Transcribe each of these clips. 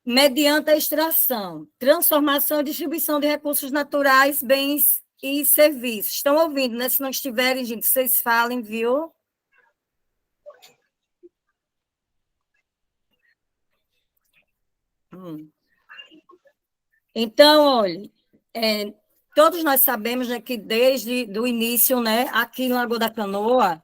mediante a extração, transformação e distribuição de recursos naturais, bens e serviços. Estão ouvindo, né? Se não estiverem, gente, vocês falem, viu? Então, olha, todos nós sabemos, né, que desde o início, né, aqui em Lagoa da Canoa,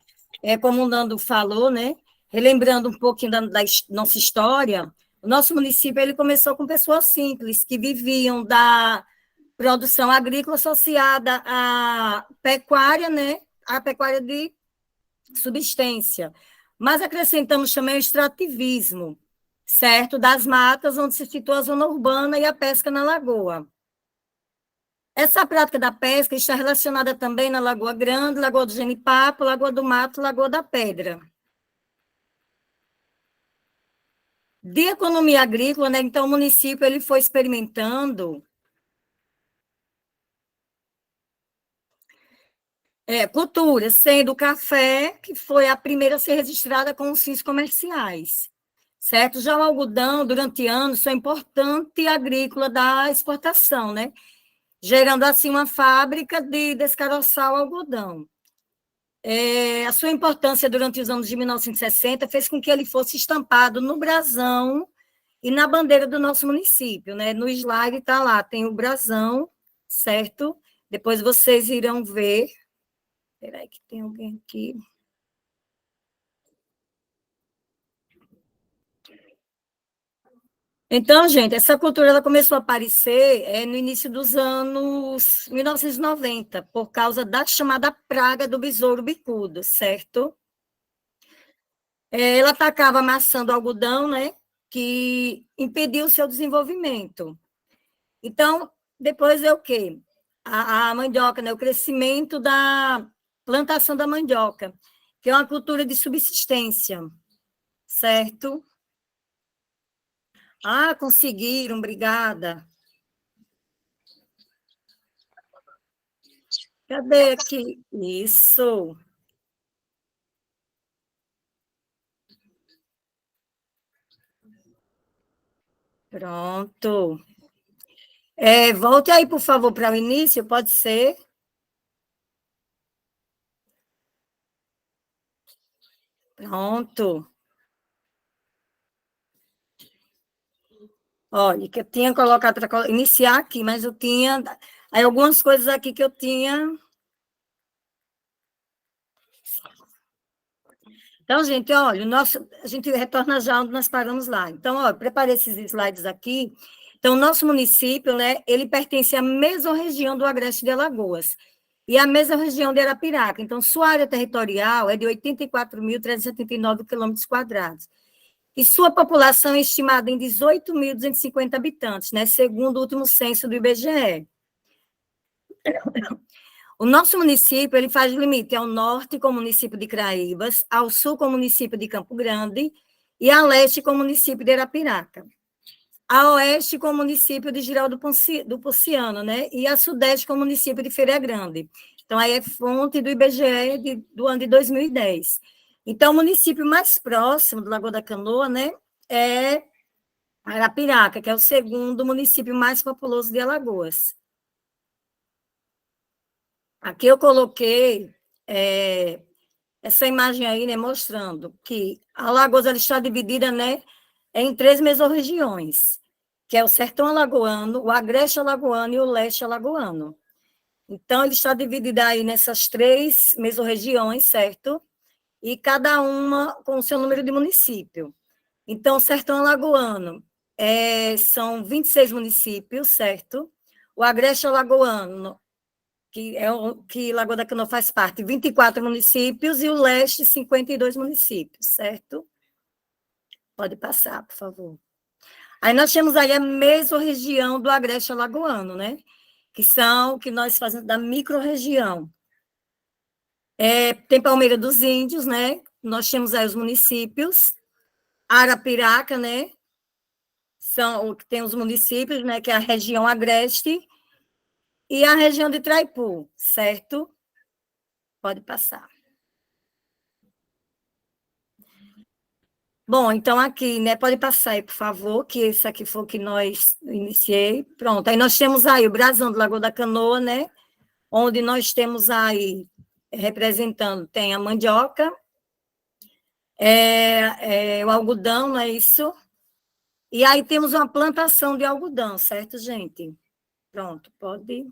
como o Nando falou, né, relembrando um pouquinho da nossa história, o nosso município ele começou com pessoas simples, que viviam da produção agrícola associada à pecuária, né, à pecuária de subsistência. Mas acrescentamos também o extrativismo, certo? Das matas, onde se situa a zona urbana e a pesca na lagoa. Essa prática da pesca está relacionada também na Lagoa Grande, Lagoa do Genipapo, Lagoa do Mato, Lagoa da Pedra. De economia agrícola, né, então o município ele foi experimentando culturas, sendo o café, que foi a primeira a ser registrada com os fins comerciais, certo? Já o algodão, durante anos, foi importante agrícola da exportação, né? Gerando assim uma fábrica de descaroçar o algodão. A sua importância durante os anos de 1960 fez com que ele fosse estampado no brasão e na bandeira do nosso município, né? No slide está lá, tem o brasão, certo? Depois vocês irão ver. Espera aí que tem alguém aqui. Então, gente, essa cultura ela começou a aparecer no início dos anos 1990, por causa da chamada praga do besouro bicudo, certo? Ela atacava amassando algodão, né? Que impediu o seu desenvolvimento. Então, depois é o quê? A mandioca, né? O crescimento da plantação da mandioca, que é uma cultura de subsistência, certo? Ah, conseguiram, obrigada. Cadê aqui? Isso, pronto. Volte aí, por favor, para o início, pode ser? Pronto. Olha, que eu tinha colocado para iniciar aqui, mas eu tinha aí algumas coisas aqui que eu tinha. Então, gente, olha, a gente retorna já onde nós paramos lá. Então, olha, preparei esses slides aqui. Então, o nosso município, né, ele pertence à mesma região do Agreste de Alagoas e à mesma região de Arapiraca. Então, sua área territorial é de 84.379 quilômetros quadrados. E sua população é estimada em 18.250 habitantes, né, segundo o último censo do IBGE. O nosso município ele faz limite ao norte com o município de Craíbas, ao sul com o município de Campo Grande e a leste com o município de Arapiraca. A oeste com o município de Girau do Puciano, né? E a sudeste com o município de Feira Grande. Então, aí é fonte do IBGE do ano de 2010. Então, o município mais próximo do Lagoa da Canoa, né, é Arapiraca, que é o segundo município mais populoso de Alagoas. Aqui eu coloquei essa imagem aí, né, mostrando que Alagoas ela está dividida, né, em três mesorregiões, que é o Sertão Alagoano, o Agreste Alagoano e o Leste Alagoano. Então, ele está dividido aí nessas três mesorregiões, certo? E cada uma com o seu número de município. Então, o Sertão Alagoano são 26 municípios, certo? O Agreste Alagoano que é o que Lagoa da Canoa faz parte, 24 municípios, e o leste, 52 municípios, certo? Pode passar, por favor. Aí nós temos aí a mesorregião do Agreste Alagoano, né? Que nós fazemos da microrregião. Tem Palmeira dos Índios, né? Nós temos aí os municípios, Arapiraca, né? Tem os municípios, né? Que é a região Agreste, e a região de Traipu, certo? Pode passar. Bom, então aqui, né, pode passar aí, por favor, que esse aqui foi o que nós iniciei. Pronto, aí nós temos aí o brasão do Lagoa da Canoa, né, onde nós temos aí, representando, tem a mandioca, o algodão, não é isso? E aí temos uma plantação de algodão, certo, gente? Pronto, pode.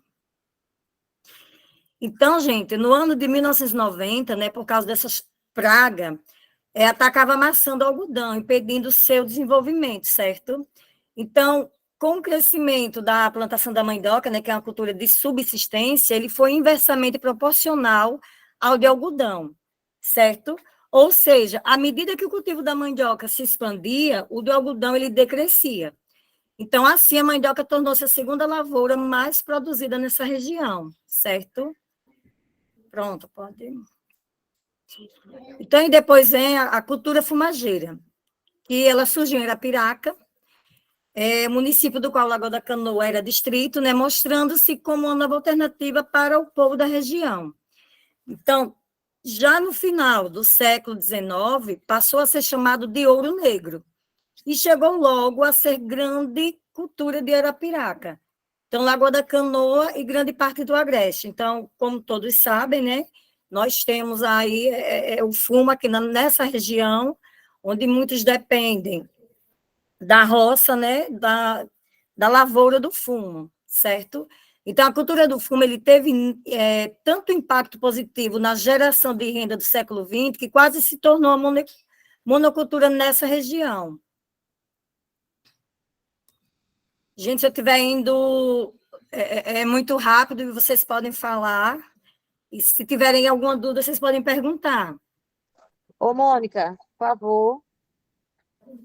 Então, gente, no ano de 1990, né, por causa dessas pragas, atacava a maçã do algodão, impedindo o seu desenvolvimento, certo? Então, com o crescimento da plantação da mandioca, né, que é uma cultura de subsistência, ele foi inversamente proporcional ao de algodão, certo? Ou seja, à medida que o cultivo da mandioca se expandia, o do algodão ele decrescia. Então, assim, a mandioca tornou-se a segunda lavoura mais produzida nessa região, certo? Pronto, pode. Então, e depois vem a cultura fumageira, que ela surgiu em Arapiraca, município do qual Lagoa da Canoa era distrito, né, mostrando-se como uma nova alternativa para o povo da região. Então, já no final do século XIX, passou a ser chamado de Ouro Negro, e chegou logo a ser grande cultura de Arapiraca. Então, Lagoa da Canoa e grande parte do Agreste. Então, como todos sabem, né, nós temos aí o fumo aqui nessa região, onde muitos dependem da roça, né, da lavoura do fumo, certo? Então, a cultura do fumo ele teve tanto impacto positivo na geração de renda do século XX, que quase se tornou uma monocultura nessa região. Gente, se eu estiver indo muito rápido, vocês podem falar. E se tiverem alguma dúvida, vocês podem perguntar. Ô, Mônica, por favor.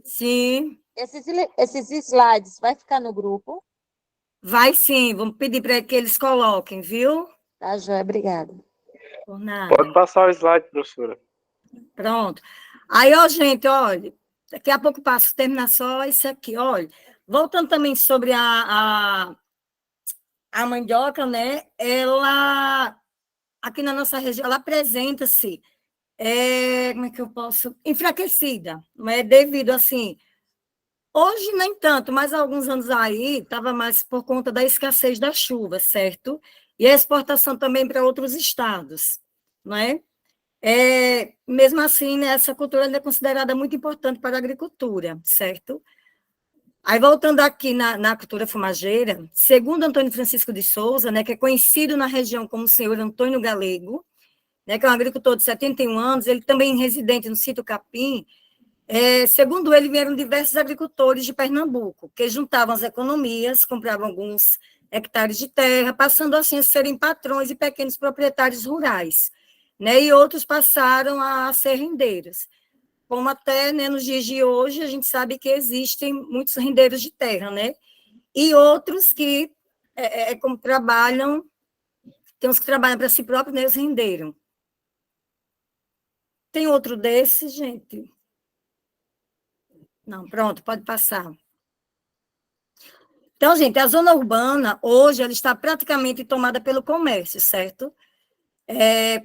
Sim. Esses slides vai ficar no grupo? Vai sim, vamos pedir para que eles coloquem, viu? Tá, Joia, obrigada. Por nada. Pode passar o slide, professora. Pronto. Aí, ó, gente, olha, daqui a pouco passo, terminar só isso aqui, olha. Voltando também sobre a mandioca, né? Ela, aqui na nossa região, ela apresenta-se, como é que eu posso? Enfraquecida, não é? Devido, assim, hoje nem tanto, mas há alguns anos aí, estava mais por conta da escassez da chuva, certo? E a exportação também para outros estados, não é? Mesmo assim, né, essa cultura ainda é considerada muito importante para a agricultura, certo? Aí, voltando aqui na cultura fumageira, segundo Antônio Francisco de Souza, né, que é conhecido na região como o senhor Antônio Galego, né, que é um agricultor de 71 anos, ele também residente no sítio Capim, segundo ele, vieram diversos agricultores de Pernambuco, que juntavam as economias, compravam alguns hectares de terra, passando assim a serem patrões e pequenos proprietários rurais, né, e outros passaram a ser rendeiros. Como até, né, nos dias de hoje, a gente sabe que existem muitos rendeiros de terra, né? E outros que, como trabalham, tem uns que trabalham para si próprios, né, os rendeiros. Tem outro desses, gente? Não, pronto, pode passar. Então, gente, a zona urbana, hoje, ela está praticamente tomada pelo comércio, certo?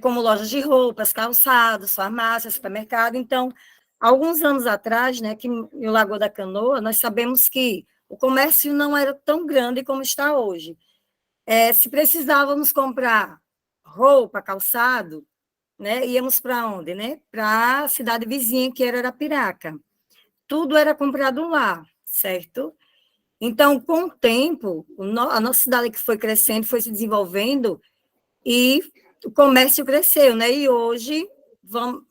Como lojas de roupas, calçados, farmácias, supermercado. Então, alguns anos atrás, né, que em Lagoa da Canoa, nós sabemos que o comércio não era tão grande como está hoje. Se precisávamos comprar roupa, calçado, né, íamos para onde? Né? Para a cidade vizinha, que era Arapiraca. Tudo era comprado lá, certo? Então, com o tempo, a nossa cidade que foi crescendo, foi se desenvolvendo, e o comércio cresceu, né? E hoje, vamos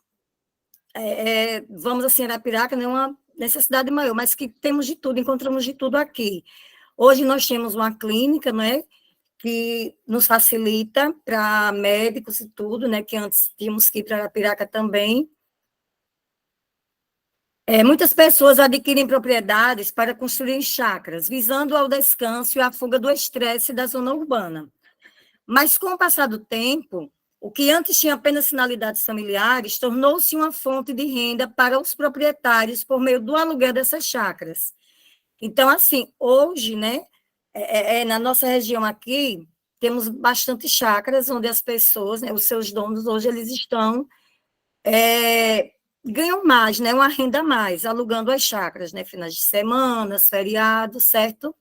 assim, Arapiraca não é uma necessidade maior, mas que temos de tudo, encontramos de tudo aqui. Hoje nós temos uma clínica, né, que nos facilita para médicos e tudo, né, que antes tínhamos que ir para Arapiraca também. Muitas pessoas adquirem propriedades para construir chácaras, visando ao descanso e à fuga do estresse da zona urbana. Mas, com o passar do tempo, o que antes tinha apenas finalidades familiares tornou-se uma fonte de renda para os proprietários por meio do aluguel dessas chácaras. Então, assim, hoje, né, na nossa região aqui, temos bastante chácaras onde as pessoas, né, os seus donos, hoje eles estão ganham mais, né, uma renda a mais, alugando as chácaras, né, finais de semana, feriados, certo?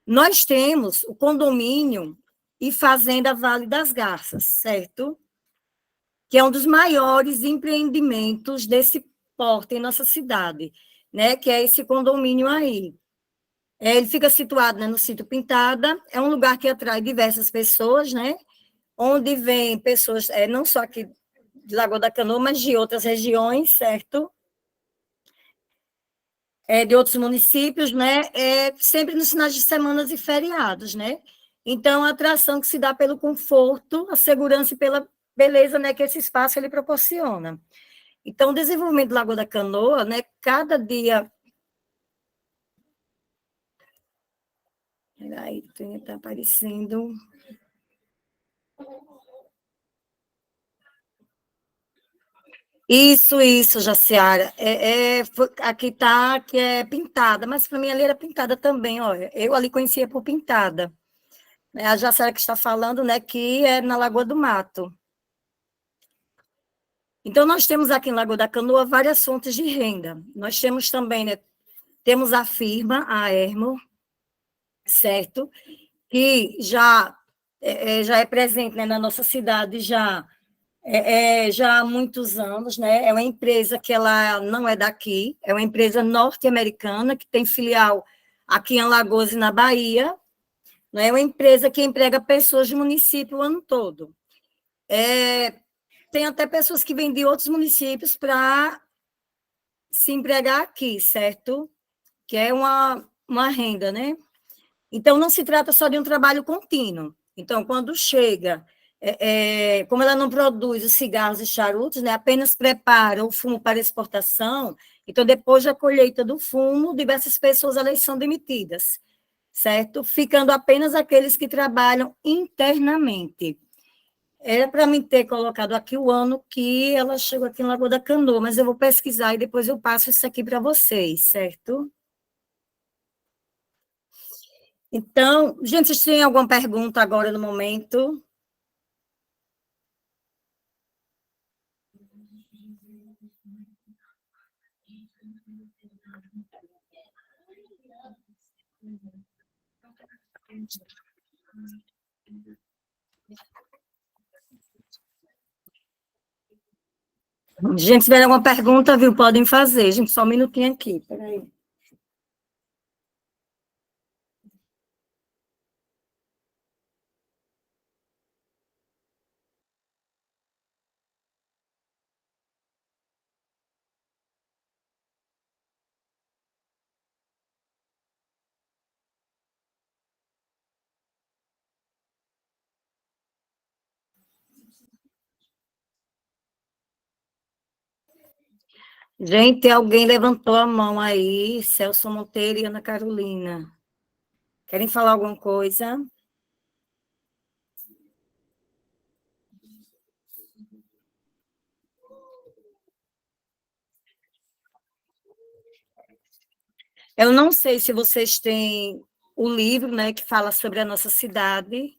Nós temos o condomínio e Fazenda Vale das Garças, certo? Que é um dos maiores empreendimentos desse porte em nossa cidade, né? Que é esse condomínio aí. Ele fica situado, né, no Sítio Pintada, é um lugar que atrai diversas pessoas, né? Onde vem pessoas, não só aqui de Lagoa da Canoa, mas de outras regiões, certo? De outros municípios, né? Sempre nos finais de semana e feriados, né? Então, a atração que se dá pelo conforto, a segurança e pela beleza, né, que esse espaço ele proporciona. Então, o desenvolvimento do Lagoa da Canoa, né, cada dia... Peraí, está aparecendo... Isso, Jaciara. Aqui está, que é pintada, mas para mim ali era pintada também, olha. Eu ali conhecia por pintada. A Jaciara que está falando, né, que é na Lagoa do Mato. Então, nós temos aqui em Lagoa da Canoa várias fontes de renda. Nós temos também, né, temos a firma, a Ermo, certo? Que já é presente, né, na nossa cidade já há muitos anos, né? É uma empresa que ela não é daqui, é uma empresa norte-americana que tem filial aqui em Alagoas e na Bahia, né? É uma empresa que emprega pessoas do município o ano todo. Tem até pessoas que vêm de outros municípios para se empregar aqui, certo? Que é uma renda, né? Então, não se trata só de um trabalho contínuo. Então, quando chega, como ela não produz os cigarros e charutos, né, apenas prepara o fumo para exportação, então, depois da colheita do fumo, diversas pessoas elas são demitidas, certo? Ficando apenas aqueles que trabalham internamente. Era para mim ter colocado aqui o ano que ela chegou aqui em Lagoa da Canoa, mas eu vou pesquisar e depois eu passo isso aqui para vocês, certo? Então, gente, vocês têm alguma pergunta agora no momento? Gente, se tiver alguma pergunta, viu, podem fazer. Gente, só um minutinho aqui, peraí. Gente, alguém levantou a mão aí, Celso Monteiro e Ana Carolina. Querem falar alguma coisa? Eu não sei se vocês têm o livro, né, que fala sobre a nossa cidade,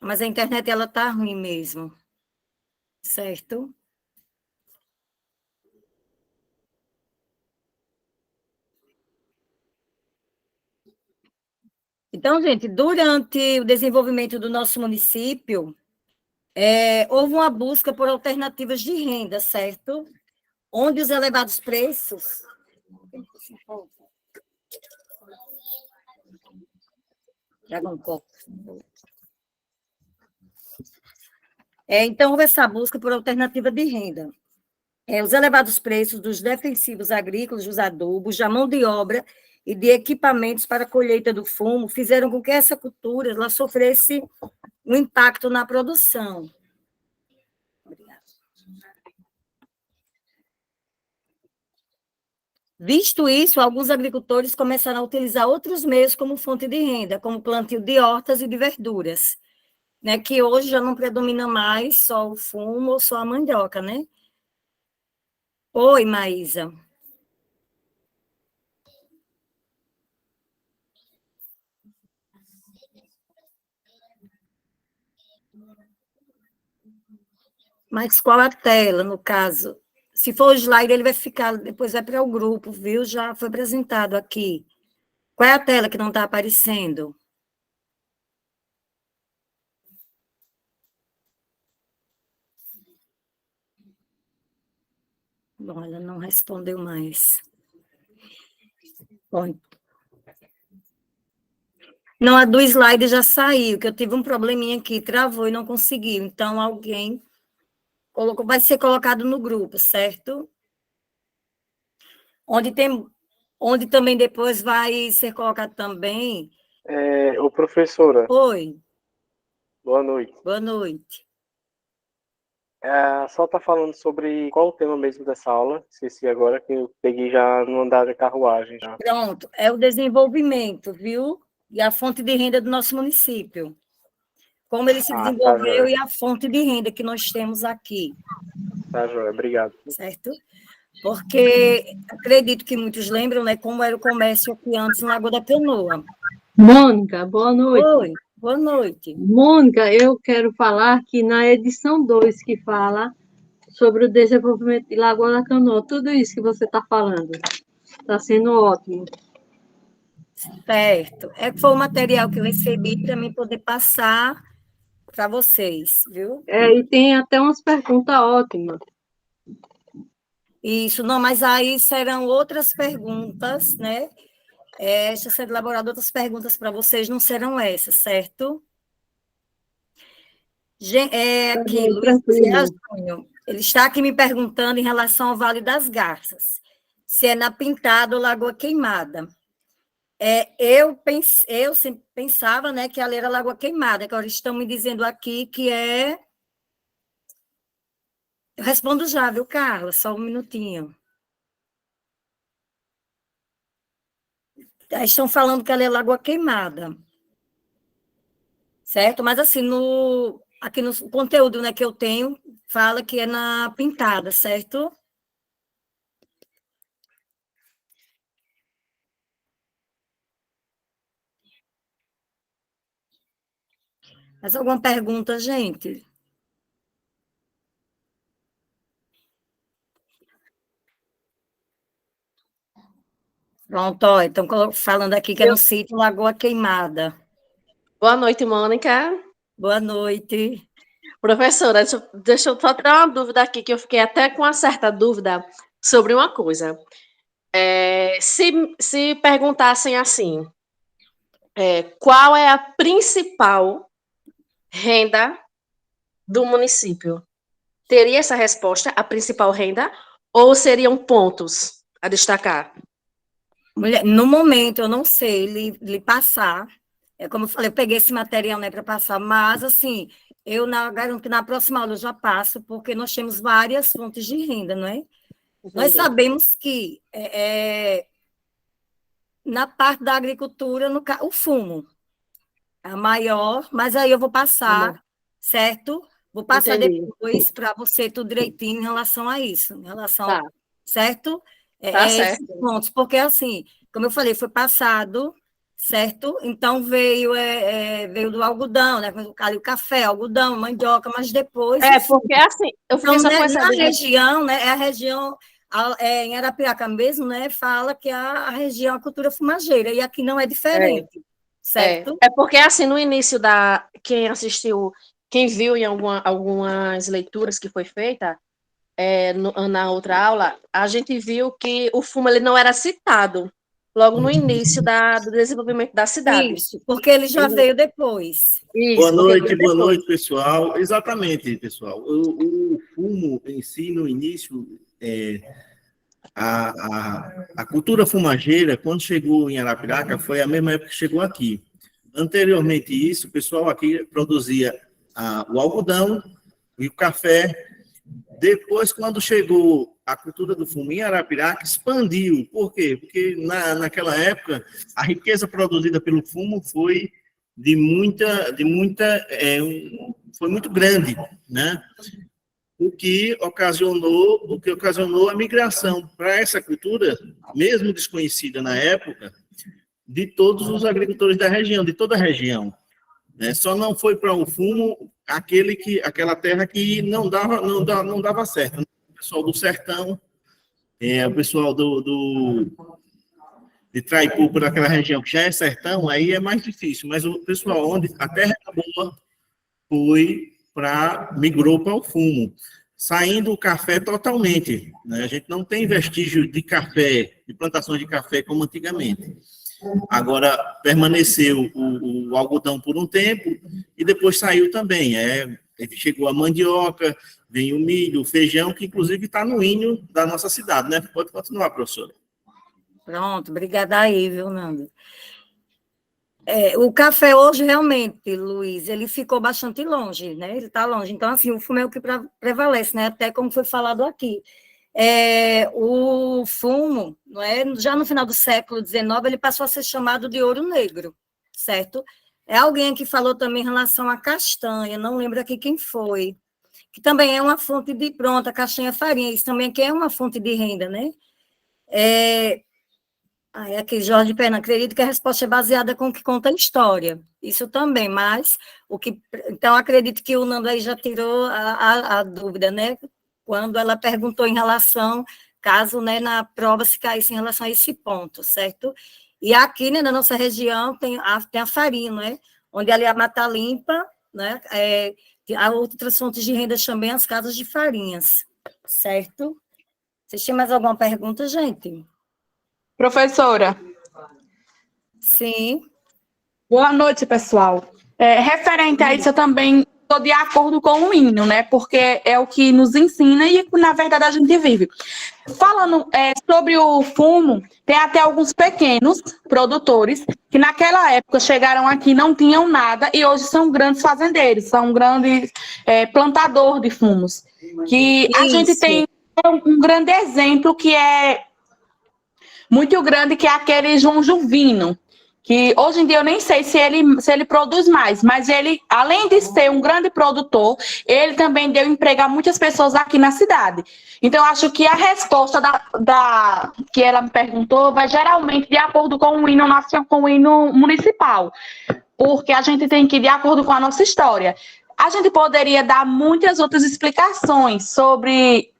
mas a internet ela tá ruim mesmo, certo? Então, gente, durante o desenvolvimento do nosso município, houve uma busca por alternativas de renda, certo? Onde os elevados preços... Traga um copo. Então, houve essa busca por alternativa de renda. Os elevados preços dos defensivos agrícolas, dos adubos, da mão de obra e de equipamentos para a colheita do fumo fizeram com que essa cultura ela sofresse um impacto na produção. Visto isso, alguns agricultores começaram a utilizar outros meios como fonte de renda, como plantio de hortas e de verduras, né, que hoje já não predomina mais só o fumo ou só a mandioca, né? Oi, Maísa. Mas qual a tela, no caso? Se for o slide, ele vai ficar, depois vai para o grupo, viu? Já foi apresentado aqui. Qual é a tela que não está aparecendo? Bom, ela não respondeu mais. Bom, não, a do slide já saiu, que eu tive um probleminha aqui, travou e não conseguiu. Então, alguém colocou, vai ser colocado no grupo, certo? Onde também depois vai ser colocado também. Ô, professora, Oi, boa noite. boa noite. Só tá falando sobre qual o tema mesmo dessa aula. Esqueci agora que eu peguei já no andar da carruagem já. Pronto, é o desenvolvimento, viu? E a fonte de renda do nosso município. Como ele se Ah, tá, desenvolveu joia. e a fonte de renda que nós temos aqui, Tá, joia. Obrigado. certo? Porque acredito que muitos lembram, né, como era o comércio aqui antes em Lagoa da Canoa. Mônica, boa noite. Oi, boa noite. Mônica, eu quero falar que na edição 2 que fala sobre o desenvolvimento de Lagoa da Canoa, tudo isso que você está falando, está sendo ótimo. Certo. Foi o material que eu recebi para mim poder passar para vocês, viu? E tem até umas perguntas ótimas. Isso, não, mas aí serão outras perguntas, né? Está sendo elaborado outras perguntas para vocês, não serão essas, certo? Aqui, Luiz Júnior, ele está aqui me perguntando em relação ao Vale das Garças, se é na Pintada ou Lagoa Queimada. Eu sempre pensava, né, que ali era Lagoa Queimada, agora estão me dizendo aqui que é... Eu respondo já, viu, Carla? Só um minutinho. Estão falando que ali é Lagoa Queimada. Certo? Mas, assim, aqui no conteúdo, né, que eu tenho, fala que é na Pintada, certo? Mais alguma pergunta, gente? Pronto, ó, estão falando aqui que é no sítio Lagoa Queimada. Boa noite, Mônica. Boa noite. Professora, deixa eu só tirar uma dúvida aqui, que eu fiquei até com uma certa dúvida sobre uma coisa. Se perguntassem assim, qual é a principal renda do município? Teria essa resposta, a principal renda, ou seriam pontos a destacar? Mulher, no momento, eu não sei lhe passar. Como eu falei, eu peguei esse material, né, para passar, mas, assim, eu garanto que na próxima aula eu já passo, porque nós temos várias fontes de renda, não é? Entendi. Nós sabemos que na parte da agricultura, o fumo é a maior, mas aí eu vou passar, certo? Vou passar Entendi. depois para você tudo direitinho em relação a isso, em relação, Tá. certo? Tá certo. Esses pontos, porque assim, como eu falei, foi passado, certo? Então veio do algodão, né? O café, algodão, mandioca, mas depois. Porque assim, eu fiquei então, só com essa na dúvida. região, né? É a região. Em Arapiraca mesmo, né? Fala que a região é a cultura fumageira, e aqui não é diferente, certo? Porque assim, no início quem assistiu, quem viu em algumas leituras que foi feita, na outra aula, a gente viu que o fumo ele não era citado logo no início do desenvolvimento da cidade. Isso, porque ele já veio depois. Isso, boa noite, pessoal. Exatamente, pessoal. O fumo em si, no início, a cultura fumageira, quando chegou em Arapiraca, foi a mesma época que chegou aqui. Anteriormente isso, o pessoal aqui produzia o algodão e o café. Depois, quando chegou a cultura do fumo em Arapiraca, expandiu. Por quê? Porque naquela época, a riqueza produzida pelo fumo foi foi muito grande, né? O que ocasionou a migração para essa cultura, mesmo desconhecida na época, de todos os agricultores da região, de toda a região. né? Só não foi para o fumo aquela terra que não dava certo. O pessoal do sertão, o pessoal de Traipu, por aquela região que já é sertão, aí é mais difícil. Mas o pessoal onde a terra era boa migrou para o fumo, saindo o café totalmente, né? A gente não tem vestígio de café, de plantações de café como antigamente. Agora, permaneceu o algodão por um tempo e depois saiu também. Chegou a mandioca, vem o milho, o feijão, que inclusive está no hino da nossa cidade, né? Pode continuar, professora. Pronto, obrigada aí, viu, Nando? O café hoje, realmente, Luiz, ele ficou bastante longe, né? Ele está longe. Então, assim, o fumo é o que prevalece, né? Até como foi falado aqui. O fumo, não é? Já no final do século XIX, ele passou a ser chamado de ouro negro, certo? Alguém que falou também em relação à castanha, não lembro aqui quem foi, que também é uma fonte de, pronto, a castanha farinha, isso também que é uma fonte de renda, né? Aqui, Jorge Pena, acredito que a resposta é baseada com o que conta a história. Isso também, mas então, acredito que o Nando aí já tirou a dúvida, né? Quando ela perguntou em relação, caso, né, na prova se caísse em relação a esse ponto, certo? E aqui, né, na nossa região, tem a farinha, né? Onde ali a Mata Limpa, né? Há outras fontes de renda também, as casas de farinhas, certo? Vocês têm mais alguma pergunta, gente? Professora. Sim. Boa noite, pessoal. Referente a isso, eu também estou de acordo com o hino, né? Porque é o que nos ensina e, na verdade, a gente vive. Falando sobre o fumo, tem até alguns pequenos produtores que naquela época chegaram aqui, não tinham nada e hoje são grandes fazendeiros, são grandes plantadores de fumos. Que a gente tem um grande exemplo que é muito grande, que é aquele João Juvino, que hoje em dia eu nem sei se ele produz mais, mas ele, além de ser um grande produtor, ele também deu emprego a muitas pessoas aqui na cidade. Então, eu acho que a resposta que ela me perguntou vai geralmente de acordo com o hino nacional, com o hino municipal, porque a gente tem que ir de acordo com a nossa história. A gente poderia dar muitas outras explicações sobre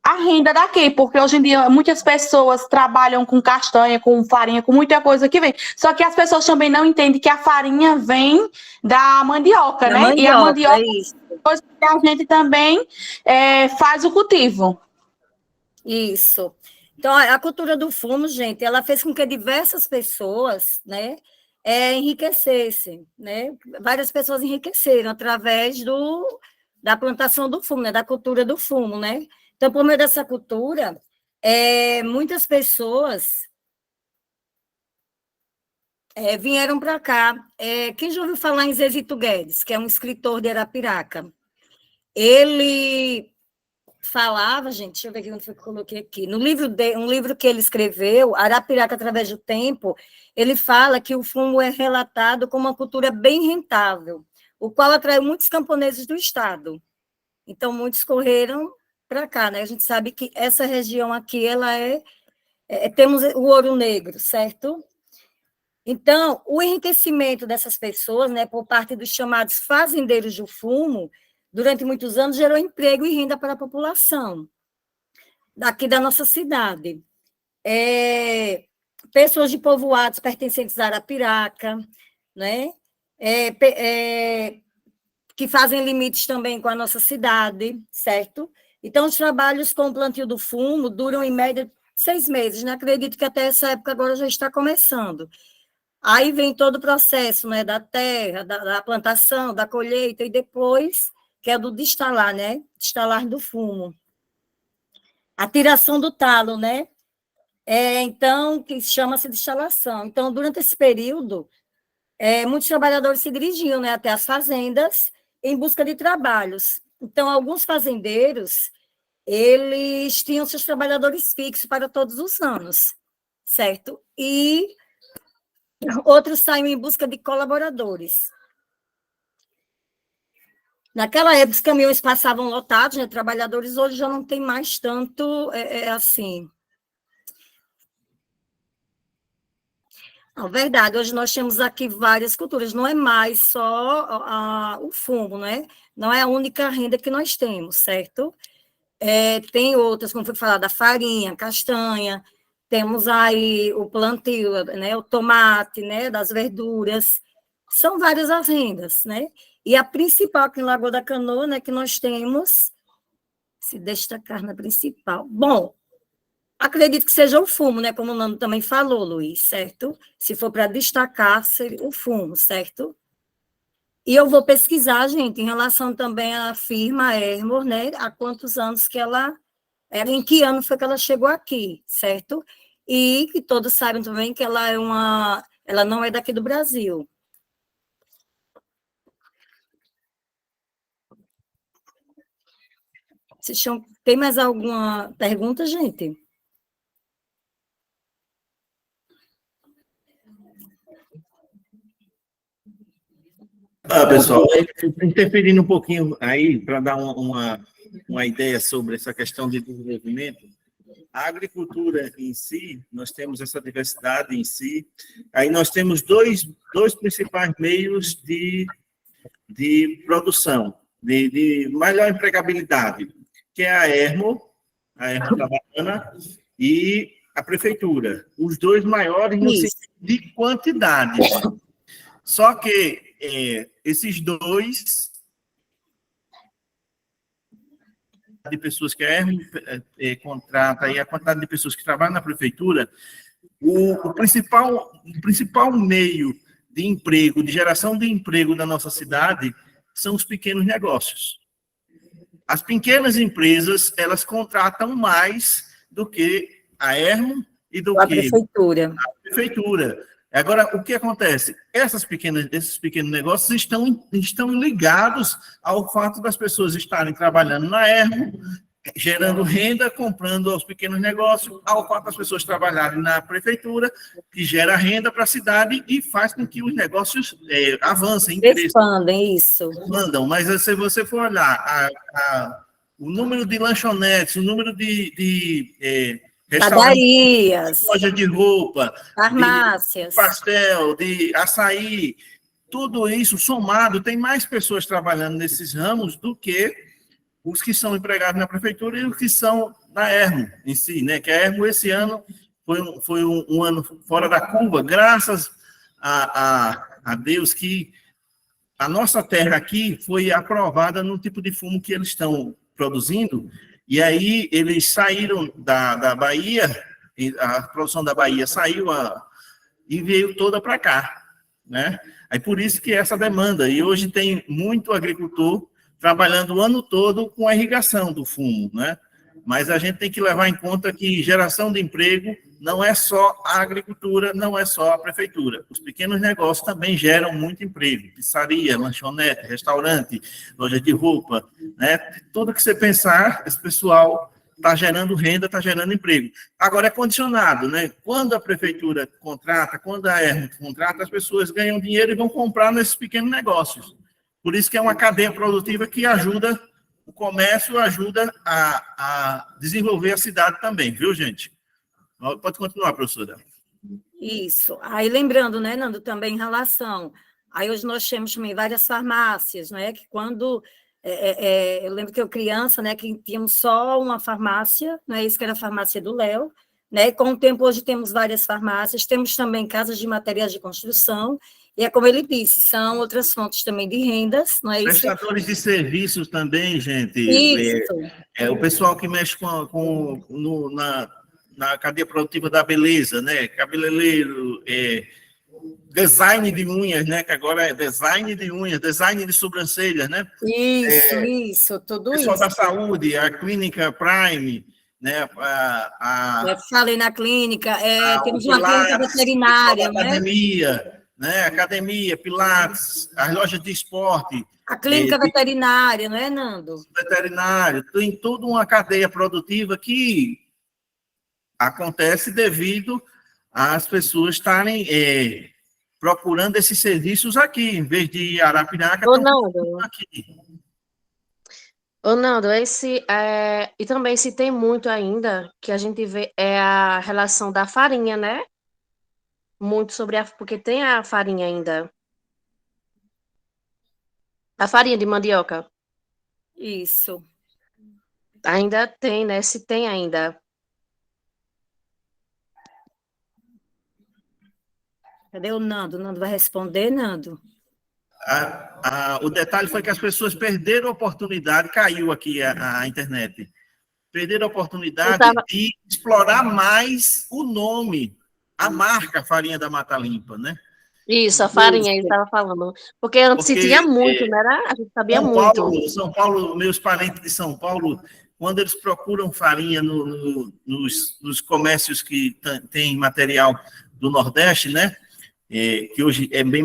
a renda daqui, porque hoje em dia muitas pessoas trabalham com castanha, com farinha, com muita coisa que vem. Só que as pessoas também não entendem que a farinha vem da mandioca, né? E a mandioca depois que a gente também faz o cultivo. Isso. Então, a cultura do fumo, gente, ela fez com que diversas pessoas, né, enriquecessem, né? Várias pessoas enriqueceram através da plantação do fumo, né, da cultura do fumo, né? Então, por meio dessa cultura, muitas pessoas vieram para cá. Quem já ouviu falar em Zezito Guedes, que é um escritor de Arapiraca? Ele falava, gente, deixa eu ver aqui onde foi que eu coloquei aqui, um livro que ele escreveu, Arapiraca através do Tempo, ele fala que o fumo é relatado como uma cultura bem rentável, o qual atraiu muitos camponeses do estado. Então, muitos correram para cá, né? A gente sabe que essa região aqui, ela temos o ouro negro, certo? Então, o enriquecimento dessas pessoas, né, por parte dos chamados fazendeiros do fumo, durante muitos anos, gerou emprego e renda para a população daqui da nossa cidade. Pessoas de povoados pertencentes a Arapiraca, né? Que fazem limites também com a nossa cidade, certo? Então, os trabalhos com o plantio do fumo duram, em média, 6 meses, né? Acredito que até essa época agora já está começando. Aí vem todo o processo, né, da terra, da plantação, da colheita, e depois, que é do destalar, né? Destalar do fumo. A tiração do talo, né? Então, que chama-se destalação. Então, durante esse período, muitos trabalhadores se dirigiam, né, até as fazendas em busca de trabalhos. Então, alguns fazendeiros, eles tinham seus trabalhadores fixos para todos os anos, certo? E outros saíam em busca de colaboradores. Naquela época, os caminhões passavam lotados, né, trabalhadores, hoje já não tem mais tanto assim. Na verdade, hoje nós temos aqui várias culturas, não é mais só o fumo, né? Não é a única renda que nós temos, certo? Tem outras, como foi falado, a farinha, castanha, temos aí o plantio, né? O tomate, né? Das verduras, são várias as rendas, né? E a principal aqui em Lagoa da Canoa, né, que nós temos, se destacar na principal. Bom, acredito que seja o fumo, né? Como o Nando também falou, Luiz, certo? Se for para destacar, seria o fumo, certo? E eu vou pesquisar, gente, em relação também à firma Ermor, né? Há quantos anos que em que ano foi que ela chegou aqui, certo? E que todos saibam também que ela não é daqui do Brasil. Tem mais alguma pergunta, gente? Pessoal, interferindo um pouquinho aí, para dar uma ideia sobre essa questão de desenvolvimento, a agricultura em si, nós temos essa diversidade em si, aí nós temos dois principais meios de produção, de maior empregabilidade, que é a Ermo da banana, e a prefeitura. Os dois maiores no sentido de quantidade. Só que esses dois, de pessoas que a Ermo contrata e a quantidade de pessoas que trabalham na prefeitura, o principal meio de emprego, de geração de emprego na nossa cidade, são os pequenos negócios. As pequenas empresas, elas contratam mais do que a Ermo e do que a prefeitura. Agora, o que acontece? Esses pequenos negócios estão ligados ao fato das pessoas estarem trabalhando na Ermo, gerando renda, comprando aos pequenos negócios, ao fato das pessoas trabalharem na prefeitura, que gera renda para a cidade e faz com que os negócios avancem. Expandem, isso. Expandam, mas se você for olhar o número de lanchonetes, o número de padarias, loja de roupa, farmácias, de pastel, de açaí, tudo isso somado, tem mais pessoas trabalhando nesses ramos do que os que são empregados na prefeitura e os que são na Ermo em si, né? Que a Ermo esse ano foi um ano fora da curva, graças a Deus que a nossa terra aqui foi aprovada no tipo de fumo que eles estão produzindo, e aí eles saíram da Bahia, a produção da Bahia saiu e veio toda para cá, né? Aí por isso que essa demanda, e hoje tem muito agricultor trabalhando o ano todo com a irrigação do fumo, né? Mas a gente tem que levar em conta que geração de emprego não é só a agricultura, não é só a prefeitura. Os pequenos negócios também geram muito emprego. Pizzaria, lanchonete, restaurante, loja de roupa, né? Tudo que você pensar, esse pessoal está gerando renda, está gerando emprego. Agora é condicionado, né? Quando a prefeitura contrata, quando a Ermo contrata, as pessoas ganham dinheiro e vão comprar nesses pequenos negócios. Por isso que é uma cadeia produtiva que ajuda o comércio, ajuda a desenvolver a cidade também, viu, gente? Pode continuar, professora. Isso. Aí, lembrando, né, Nando, também em relação... Aí, hoje nós temos também várias farmácias, né, que quando... eu lembro que eu criança, né, que tínhamos só uma farmácia, né, isso que era a farmácia do Léo, né, com o tempo hoje temos várias farmácias, temos também casas de materiais de construção, e é como ele disse, são outras fontes também de rendas, não é isso? Prestadores de serviços também, gente. Isso. O pessoal que mexe na cadeia produtiva da beleza, né? Cabeleireiro, design de unhas, né? Que agora é design de unhas, design de sobrancelhas, né? Isso, tudo isso. Pessoal da saúde, a clínica Prime, né? Eu falei na clínica, temos uma clínica veterinária, né? Academia, Pilates, as lojas de esporte. A clínica veterinária, não é, Nando? Veterinário, tem toda uma cadeia produtiva que acontece devido às pessoas estarem procurando esses serviços aqui, em vez de Arapiraca, Nando, aqui. Nando, e também se tem muito ainda, que a gente vê, é a relação da farinha, né? muito sobre porque tem a farinha ainda. A farinha de mandioca. Isso. Ainda tem, né? Se tem ainda. Cadê o Nando? O Nando vai responder, Nando? O detalhe foi que as pessoas perderam a oportunidade, caiu aqui a internet, perderam a oportunidade de explorar mais o nome, a marca Farinha da Mata Limpa, né? Isso, a farinha, ele estava falando. Porque antes se tinha muito, né? A gente sabia muito. São Paulo, meus parentes de São Paulo, quando eles procuram farinha nos comércios que tem material do Nordeste, né? Que hoje é bem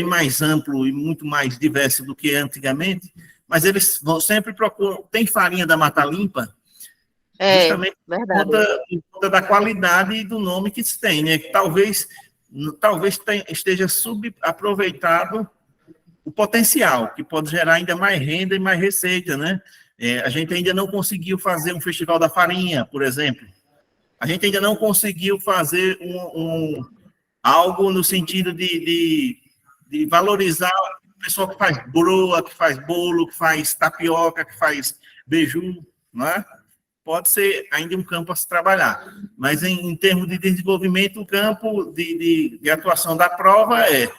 mais amplo e muito mais diverso do que antigamente, mas eles sempre procuram, tem farinha da Mata Limpa, justamente por conta da qualidade e do nome que se tem, né? Talvez esteja subaproveitado o potencial, que pode gerar ainda mais renda e mais receita, né? A gente ainda não conseguiu fazer um festival da farinha, por exemplo. A gente ainda não conseguiu fazer algo no sentido de valorizar o pessoal que faz broa, que faz bolo, que faz tapioca, que faz beiju, não é? Pode ser ainda um campo a se trabalhar. Mas, em termos de desenvolvimento, o campo de atuação da prova é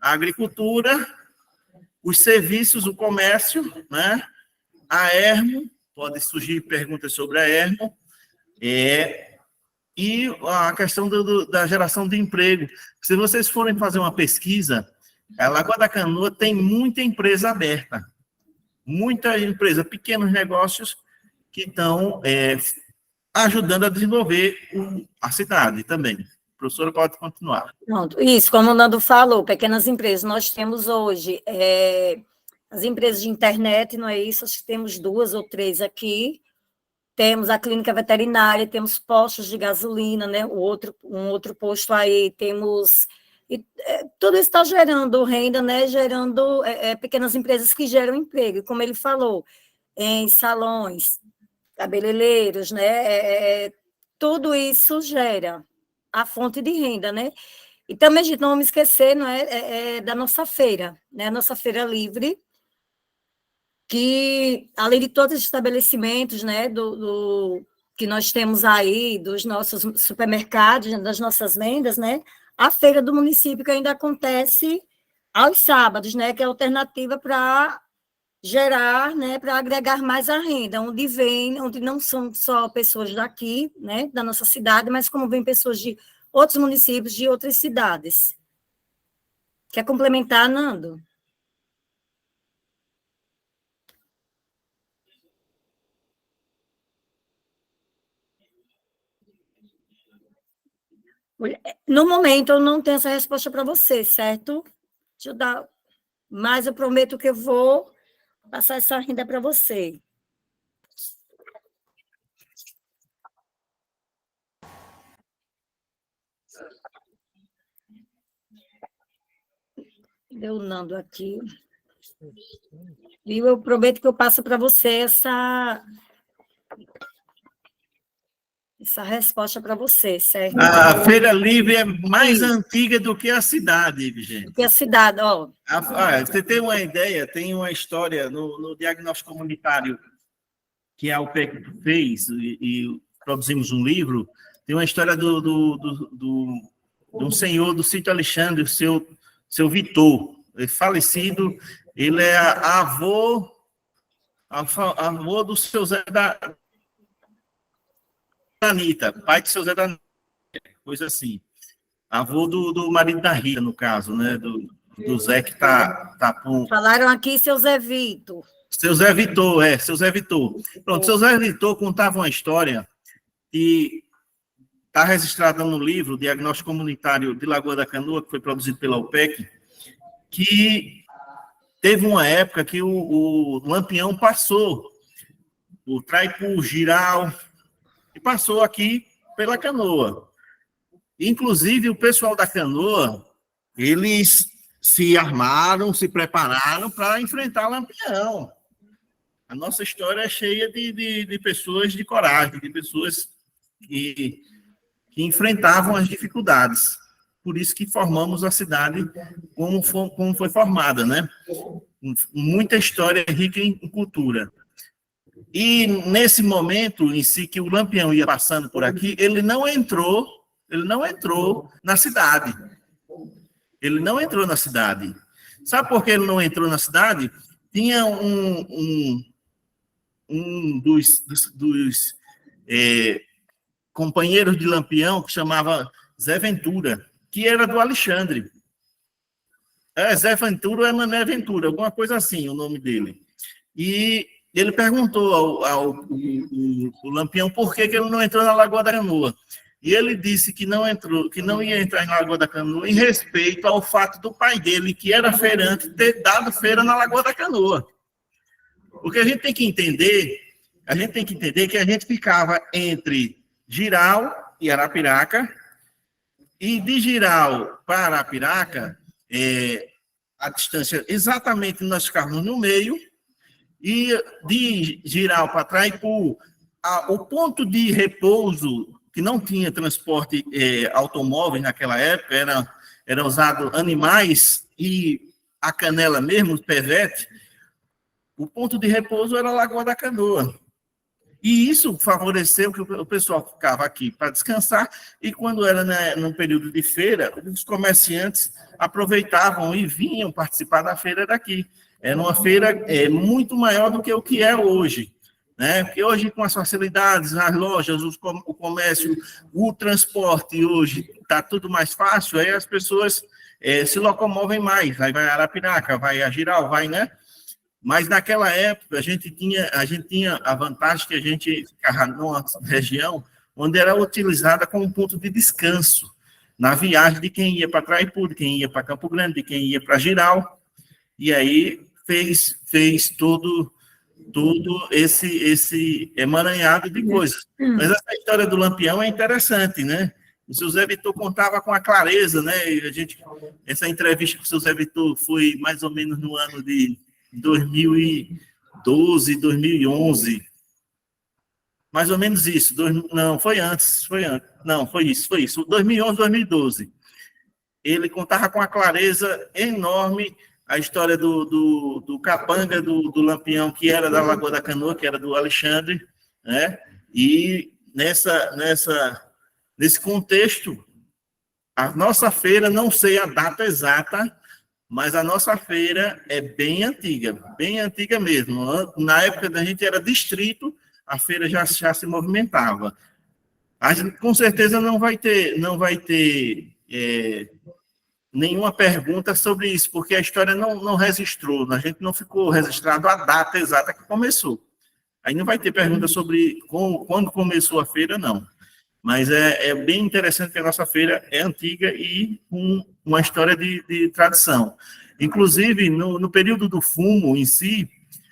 a agricultura, os serviços, o comércio, né? A Ermo, pode surgir perguntas sobre a Ermo, e a questão da geração de emprego. Se vocês forem fazer uma pesquisa, a Lagoa da Canoa tem muita empresa aberta, muita empresa, pequenos negócios que estão ajudando a desenvolver a cidade também. A professora pode continuar. Pronto. Isso, como o Nando falou, pequenas empresas. Nós temos hoje as empresas de internet, não é isso? Acho que temos 2 ou 3 aqui. Temos a clínica veterinária, temos postos de gasolina, né? Um outro posto aí, temos... tudo isso está gerando renda, né? Gerando pequenas empresas que geram emprego. Como ele falou, em salões, cabeleireiros, né? Tudo isso gera a fonte de renda, né? E também a gente não vamos esquecer, não da nossa feira, né? A nossa feira livre, que, além de todos os estabelecimentos, né, que nós temos aí, dos nossos supermercados, das nossas vendas, né, a feira do município, que ainda acontece aos sábados, né, que é alternativa para gerar, né, para agregar mais a renda, onde não são só pessoas daqui, né, da nossa cidade, mas como vêm pessoas de outros municípios, de outras cidades. Quer complementar, Nando? No momento, eu não tenho essa resposta para você, certo? Deixa eu dar... Mas eu prometo que eu vou passar essa renda para você. Deu Nando aqui. E eu prometo que eu passo para você essa resposta para você, certo? A Feira Livre é mais antiga do que a cidade, gente. Do que a cidade, ó. Você tem uma ideia, tem uma história no diagnóstico comunitário que a UPEC fez, e produzimos um livro, tem uma história de um senhor do Sítio Alexandre, o seu Vitor, ele falecido, ele é avô do seu Zé da Anitta, pai de seu Zé da Anitta, coisa assim. Avô do marido da Rita, no caso, né? Do Zé que está por... Falaram aqui seu Zé Vitor. Seu Zé Vitor, seu Zé Vitor. Pronto, seu Zé Vitor contava uma história que está registrada no livro Diagnóstico Comunitário de Lagoa da Canoa, que foi produzido pela UPEC, que teve uma época que o Lampião passou, o Traipu, Giral, e passou aqui pela Canoa. Inclusive, o pessoal da Canoa, eles se armaram, se prepararam para enfrentar Lampião. A nossa história é cheia de pessoas de coragem, de pessoas que enfrentavam as dificuldades. por isso que formamos a cidade como foi formada, né? Muita história rica em cultura. E nesse momento em si que o Lampião ia passando por aqui, ele não entrou na cidade. Ele não entrou na cidade. Sabe por que ele não entrou na cidade? Tinha um dos companheiros de Lampião que chamava Zé Ventura, que era do Alexandre. Zé Ventura ou Mané Ventura, alguma coisa assim, o nome dele. E ele perguntou ao Lampião por que ele não entrou na Lagoa da Canoa. E ele disse que não ia entrar na Lagoa da Canoa em respeito ao fato do pai dele, que era feirante, ter dado feira na Lagoa da Canoa. Porque a gente tem que entender que a gente ficava entre Jirau e Arapiraca, e de Jirau para Arapiraca, a distância exatamente nós ficávamos no meio, e de Jirau para Traipu, o ponto de repouso, que não tinha transporte automóvel naquela época, era usado animais e a canela mesmo, o pevete, o ponto de repouso era a Lagoa da Canoa. E isso favoreceu que o pessoal ficava aqui para descansar, e quando era no período de feira, os comerciantes aproveitavam e vinham participar da feira daqui. Era uma feira muito maior do que o que é hoje, né? Porque hoje, com as facilidades, as lojas, o comércio, o transporte, hoje está tudo mais fácil, aí as pessoas se locomovem mais, aí vai a Arapiraca, vai a Jirau, vai, né? Mas naquela época a gente tinha a vantagem que a gente ficava numa região onde era utilizada como ponto de descanso na viagem de quem ia para Traipu, de quem ia para Campo Grande, de quem ia para Jirau, e aí fez todo esse emaranhado de coisas. Mas essa história do Lampião é interessante, né? O seu Zé Vitor contava com a clareza, né? Essa entrevista com o seu Zé Vitor foi mais ou menos no ano de 2012, 2011. Mais ou menos isso. Não, foi antes. Não, foi isso. 2011, 2012. Ele contava com a clareza enorme a história do capanga, do Lampião, que era da Lagoa da Canoa, que era do Alexandre, né? E nesse contexto, a nossa feira, não sei a data exata, mas a nossa feira é bem antiga mesmo. Na época da gente era distrito, a feira já se movimentava. A gente, com certeza, não vai ter nenhuma pergunta sobre isso, porque a história não registrou, a gente não ficou registrado a data exata que começou. Aí não vai ter pergunta sobre quando começou a feira, não. Mas é bem interessante que a nossa feira é antiga e com uma história de tradição. Inclusive, no período do fumo em si,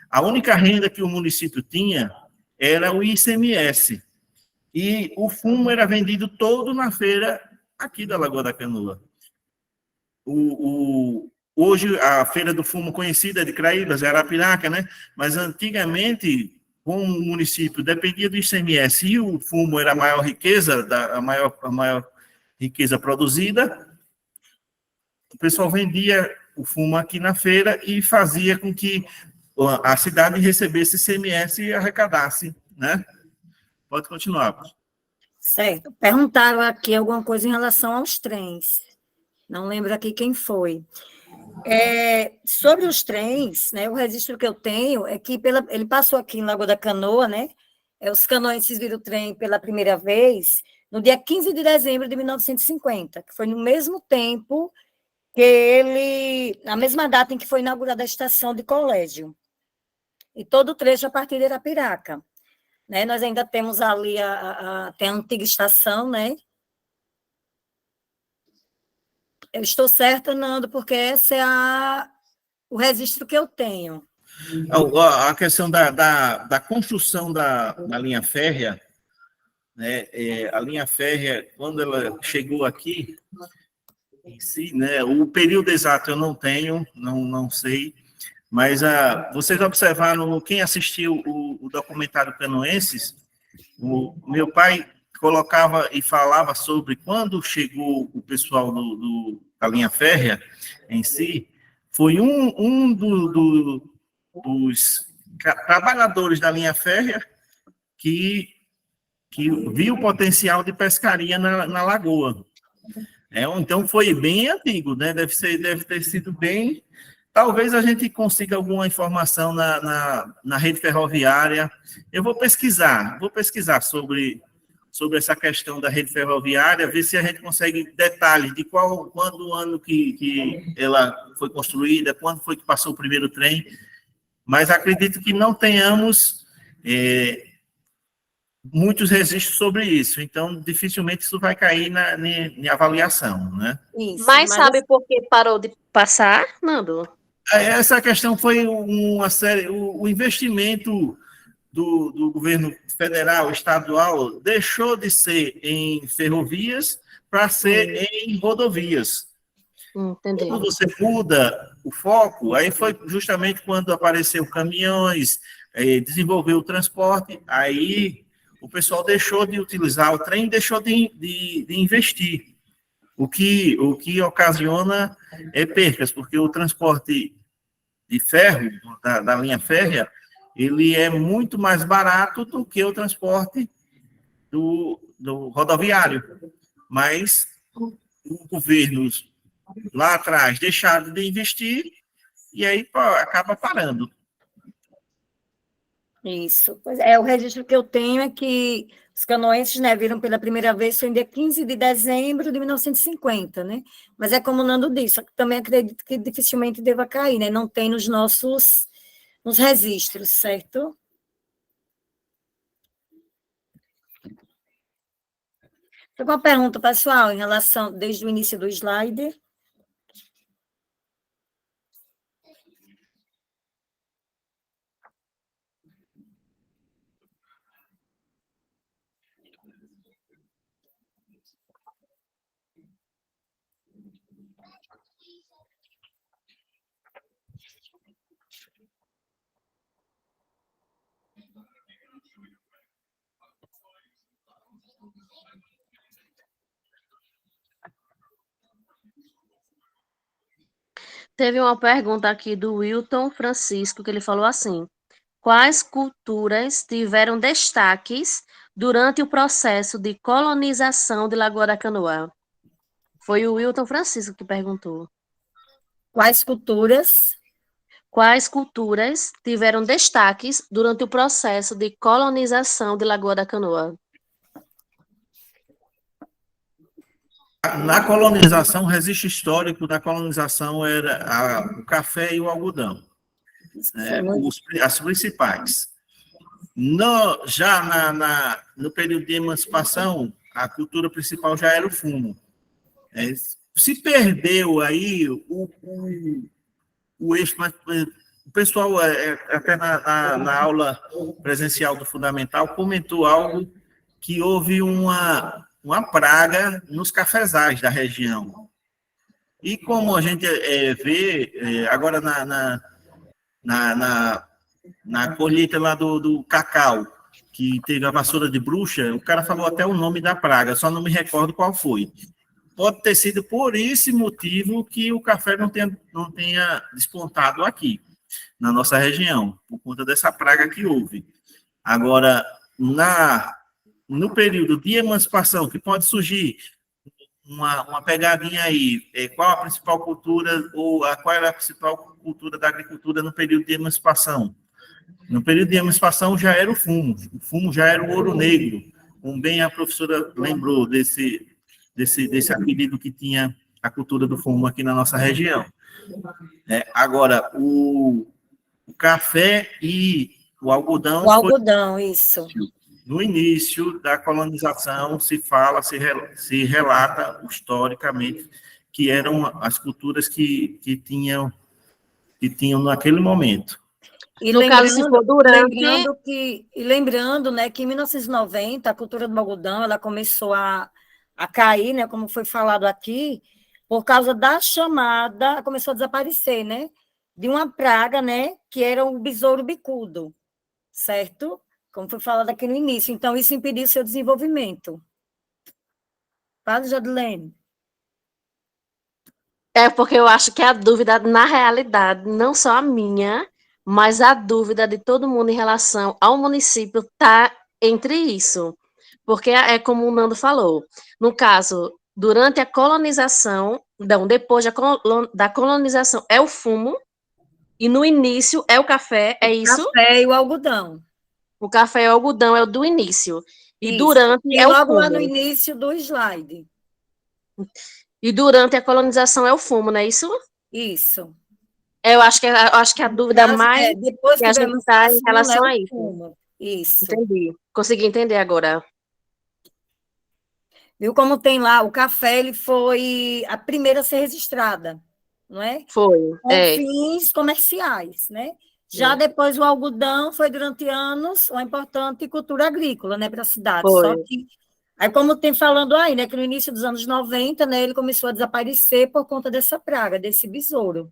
a única renda que o município tinha era o ICMS. E o fumo era vendido todo na feira aqui da Lagoa da Canoa. Hoje, a Feira do Fumo conhecida de Craíbas, Arapiraca, né? Mas antigamente, como o município dependia do ICMS e o fumo era a maior riqueza, a maior riqueza produzida, o pessoal vendia o fumo aqui na feira e fazia com que a cidade recebesse ICMS e arrecadasse, né? Pode continuar. Certo. Perguntaram aqui alguma coisa em relação aos trens. Não lembro aqui quem foi. Sobre os trens, né, o registro que eu tenho é que ele passou aqui em Lagoa da Canoa, né? Os canoenses viram o trem pela primeira vez no dia 15 de dezembro de 1950, que foi no mesmo tempo na mesma data em que foi inaugurada a estação de Colégio. E todo o trecho a partir de Arapiraca. Né? Nós ainda temos ali tem a antiga estação, né? Eu estou certa, Nando, porque esse é o registro que eu tenho. A questão da construção da linha férrea, né? A linha férrea, quando ela chegou aqui, em si, né? O período exato eu não tenho, não sei, mas vocês observaram, quem assistiu o documentário Canoenses, o meu pai colocava e falava sobre quando chegou o pessoal da linha férrea em si, foi um dos trabalhadores da linha férrea que viu o potencial de pescaria na lagoa. Então, foi bem antigo, né? Deve ter sido bem... Talvez a gente consiga alguma informação na rede ferroviária. Eu vou pesquisar sobre essa questão da rede ferroviária, ver se a gente consegue detalhes de quando o ano que ela foi construída, quando foi que passou o primeiro trem, mas acredito que não tenhamos muitos registros sobre isso, então dificilmente isso vai cair em avaliação, né? Isso, Mas mas sabe por que parou de passar, Nando? Essa questão foi uma série, o investimento do governo federal, estadual, deixou de ser em ferrovias para ser em rodovias. Entendi. Quando você muda o foco, aí foi justamente quando apareceu caminhões, desenvolveu o transporte, aí o pessoal deixou de utilizar o trem, deixou de investir, o que ocasiona percas, porque o transporte de ferro, da linha férrea, ele é muito mais barato do que o transporte do rodoviário. Mas o governo, lá atrás, deixaram de investir e aí acaba parando. Isso. Pois é, o registro que eu tenho é que os canoenses, né, viram pela primeira vez foi em dia 15 de dezembro de 1950, né? Mas é como o Nando disse, só que também acredito que dificilmente deva cair, né? Não tem nos registros, certo? Tem uma pergunta, pessoal, em relação, desde o início do slide. Teve uma pergunta aqui do Wilton Francisco, que ele falou assim: quais culturas tiveram destaques durante o processo de colonização de Lagoa da Canoa? Foi o Wilton Francisco que perguntou. Quais culturas? Quais culturas tiveram destaques durante o processo de colonização de Lagoa da Canoa? Na colonização, o registro histórico da colonização era o café e o algodão, as principais. Já no período de emancipação, a cultura principal já era o fumo. Se perdeu aí o eixo, mas o pessoal, até na aula presencial do Fundamental, comentou algo que houve uma praga nos cafezais da região. E como a gente vê agora na colheita lá do cacau, que teve a vassoura de bruxa, o cara falou até o nome da praga, só não me recordo qual foi. Pode ter sido por esse motivo que o café não tenha despontado aqui, na nossa região, por conta dessa praga que houve. Agora, no período de emancipação, que pode surgir uma pegadinha aí, qual a principal cultura, ou qual era a principal cultura da agricultura no período de emancipação? No período de emancipação já era o fumo já era o ouro negro, como bem a professora lembrou desse apelido que tinha a cultura do fumo aqui na nossa região. Agora, o café e o algodão... O algodão, isso. No início da colonização, se relata historicamente que eram as culturas que tinham naquele momento. E no caso, se for durante... lembrando, né, que em 1990, a cultura do algodão ela começou a cair, né, como foi falado aqui, por causa da chamada, começou a desaparecer, né, de uma praga, né, que era o besouro bicudo, certo? Como foi falado aqui no início. Então, isso impediu seu desenvolvimento. Fala, Jadilene. É porque eu acho que a dúvida, na realidade, não só a minha, mas a dúvida de todo mundo em relação ao município está entre isso. Porque é como o Nando falou. No caso, durante a colonização, não, depois da colonização é o fumo, e no início é o café, é isso? Café e o algodão. O café e o algodão é o do início. E Isso. durante E é o logo lá no fumo. início do slide. E durante a colonização é o fumo, não é isso? Isso. Eu acho que a dúvida mais Depois que que a vem a gente está em emancipação, relação é a o isso. fumo. Isso. Entendi. Consegui entender agora. Viu como tem lá, o café, ele foi a primeira a ser registrada, não é? Foi. Com fins comerciais, né? Já depois o algodão foi durante anos uma importante cultura agrícola, né, para a cidade. Foi. Só que, aí como tem falando aí, né, que no início dos anos 90, né, ele começou a desaparecer por conta dessa praga, desse besouro,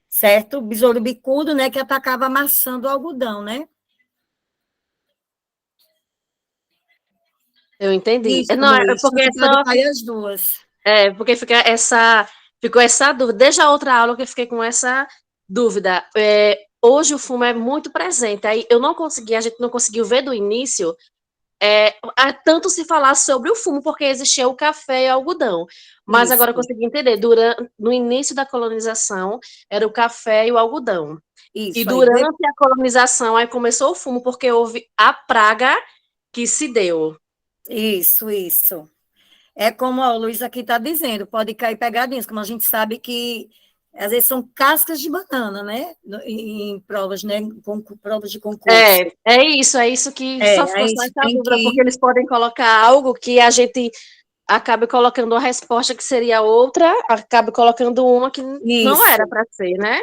certo? Besouro bicudo, né, que atacava amassando o algodão, né? Eu entendi. Isso, Não, Luiz, porque você pode cair as duas. porque ficou essa dúvida. Desde a outra aula que eu fiquei com essa dúvida. Hoje o fumo é muito presente. Aí a gente não conseguiu ver do início tanto se falar sobre o fumo, porque existia o café e o algodão. Mas agora eu Isso. consegui entender. No início da colonização, era o café e o algodão. Isso, E aí durante a colonização, aí começou o fumo, porque houve a praga que se deu. Isso. É como ó, o Luiz aqui está dizendo, pode cair pegadinhas, como a gente sabe que às vezes são cascas de banana, né? Em provas, né? Provas de concurso. É isso que só ficou Aí só essa tem dúvida, que. porque eles podem colocar algo que a gente acabe colocando a resposta que seria outra, acabe colocando uma que não Isso, era para ser, né?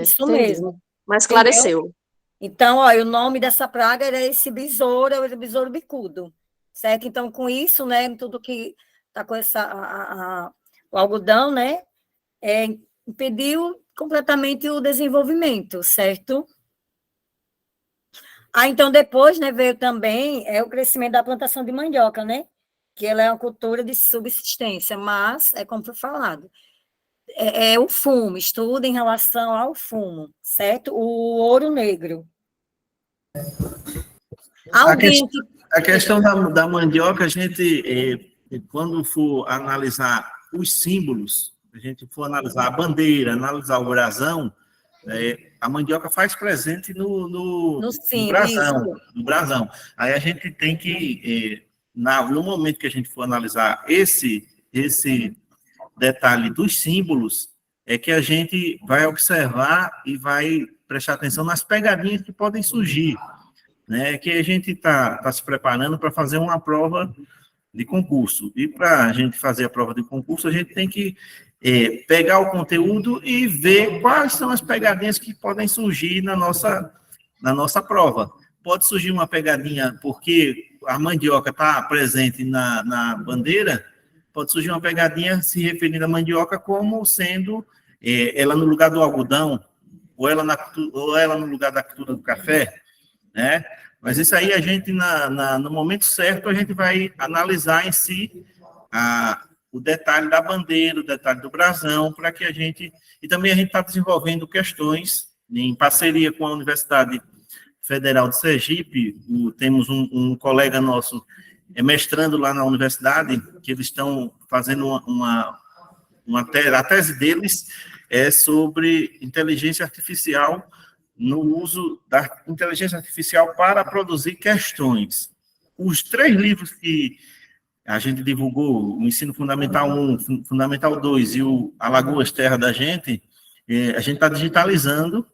isso Entendi. mesmo. Mas Entendeu? esclareceu. Então, ó, o nome dessa praga era esse besouro, era o besouro bicudo, certo? Então, com isso, né, tudo que está com o algodão, né, impediu completamente o desenvolvimento, certo? Então, depois, né, veio também o crescimento da plantação de mandioca, né, que ela é uma cultura de subsistência, mas, como foi falado, o fumo, estudo em relação ao fumo, certo? O ouro negro. Alguém que... A questão da mandioca, a gente, quando for analisar os símbolos, a gente for analisar a bandeira, analisar o brasão, a mandioca faz presente no brasão, no brasão. Aí a gente tem que, no momento que a gente for analisar esse detalhe dos símbolos, é que a gente vai observar e vai prestar atenção nas pegadinhas que podem surgir, né? Que a gente está se preparando para fazer uma prova de concurso. E para a gente fazer a prova de concurso, a gente tem que pegar o conteúdo e ver quais são as pegadinhas que podem surgir na nossa prova. Pode surgir uma pegadinha porque a mandioca está presente na bandeira, pode surgir uma pegadinha se referindo à mandioca como sendo ela no lugar do algodão, ou ela no lugar da cultura do café, né? Mas isso aí a gente, no momento certo, a gente vai analisar em si o detalhe da bandeira, o detalhe do brasão, para que a gente... E também a gente está desenvolvendo questões em parceria com a Universidade Federal de Sergipe. Temos um colega nosso mestrando lá na universidade, que eles estão fazendo a tese deles sobre inteligência artificial, no uso da inteligência artificial para produzir questões. Os 3 livros que a gente divulgou, o Ensino Fundamental 1, Fundamental 2 e o Alagoas Terra da Gente, a gente está digitalizando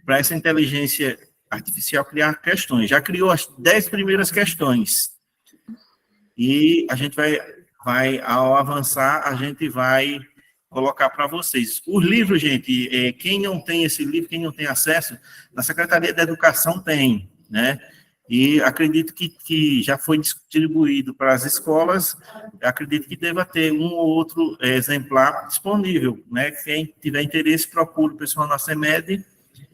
para essa inteligência artificial criar questões. Já criou as 10 primeiras questões. E a gente vai ao avançar, a gente vai colocar para vocês. Os livros, gente, quem não tem esse livro, quem não tem acesso, na Secretaria da Educação tem, né? E acredito que já foi distribuído para as escolas, acredito que deva ter um ou outro exemplar disponível, né? Quem tiver interesse, procura o pessoal na CEMED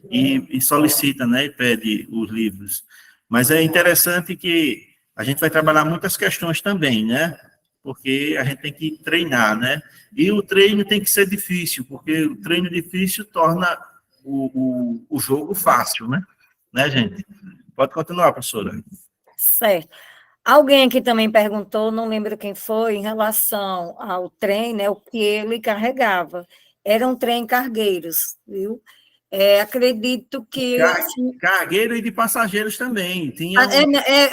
e solicita, né? E pede os livros. Mas é interessante que a gente vai trabalhar muitas questões também, né? Porque a gente tem que treinar, né? E o treino tem que ser difícil, porque o treino difícil torna o jogo fácil, né? Né, gente? Pode continuar, professora. Certo. Alguém aqui também perguntou, não lembro quem foi, em relação ao trem, né, o que ele carregava. Era um trem cargueiros, viu? Acredito que... Cargueiro e de passageiros também. Tinha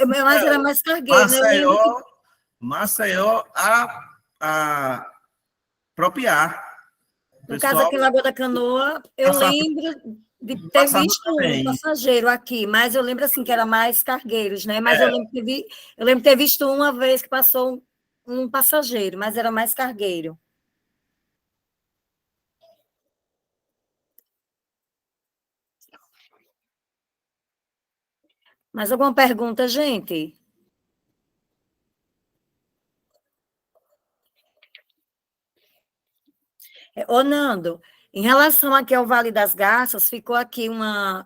mas era mais cargueiro, né? Eu lembro que, Maceió a Propiar. no caso aqui em Lagoa da Canoa, eu lembro de ter visto um passageiro aqui, mas eu lembro assim que era mais cargueiros, né? Mas eu lembro de ter visto uma vez que passou um passageiro, mas era mais cargueiro. Mais alguma pergunta, gente? Ô, Nando, em relação aqui ao Vale das Garças, ficou aqui uma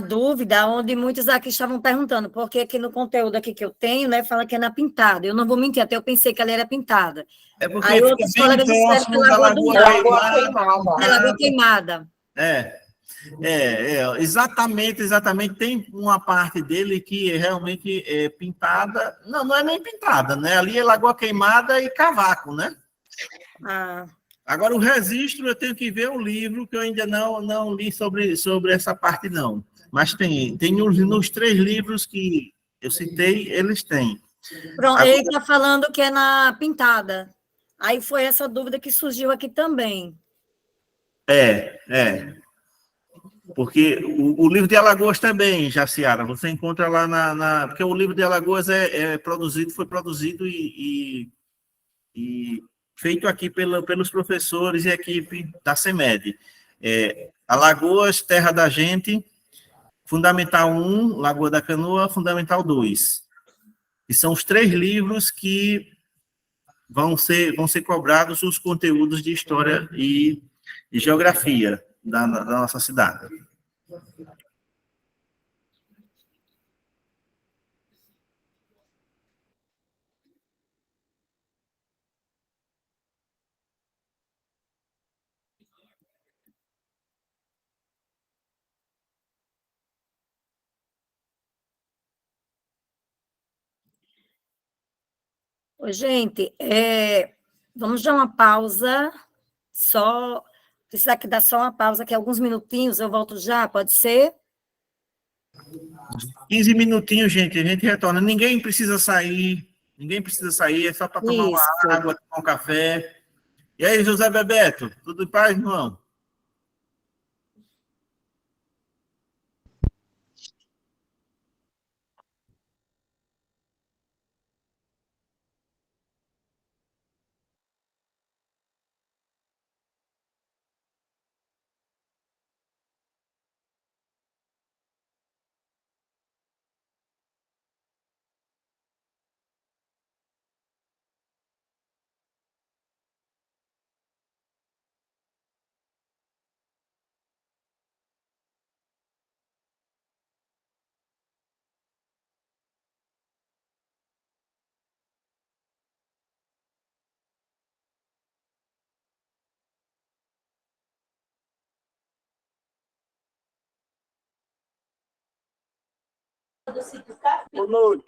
dúvida, onde muitos aqui estavam perguntando, porque aqui no conteúdo aqui que eu tenho, né, fala que é na Pintada. Eu não vou mentir, até eu pensei que ela era Pintada. É porque Aí outros colegas disseram que é Lagoa do Mel. É Lagoa Queimada. Exatamente. Tem uma parte dele que realmente é pintada. Não, não é nem pintada, né? Ali é Lagoa Queimada e Cavaco, né? Ah, Agora, o registro, eu tenho que ver o livro, que eu ainda não li sobre essa parte, não. Mas tem nos 3 livros que eu citei, eles têm. pronto, Agora, ele está falando que é na Pintada. Aí foi essa dúvida que surgiu aqui também. porque o livro de Alagoas também, Jaciara, você encontra lá porque o livro de Alagoas foi produzido e feito aqui pelos professores e equipe da CEMED. Alagoas, Terra da Gente, Fundamental 1, Lagoa da Canoa, Fundamental 2. E são os 3 livros que vão ser cobrados os conteúdos de história e geografia da nossa cidade. Ô, gente, vamos dar uma pausa, só precisar que dar só uma pausa, que alguns minutinhos, eu volto já, pode ser? 15 minutinhos, gente, a gente retorna. Ninguém precisa sair, é só para tomar uma Isso. água, tomar um café. E aí, José Bebeto, tudo em paz, irmão? Boa noite.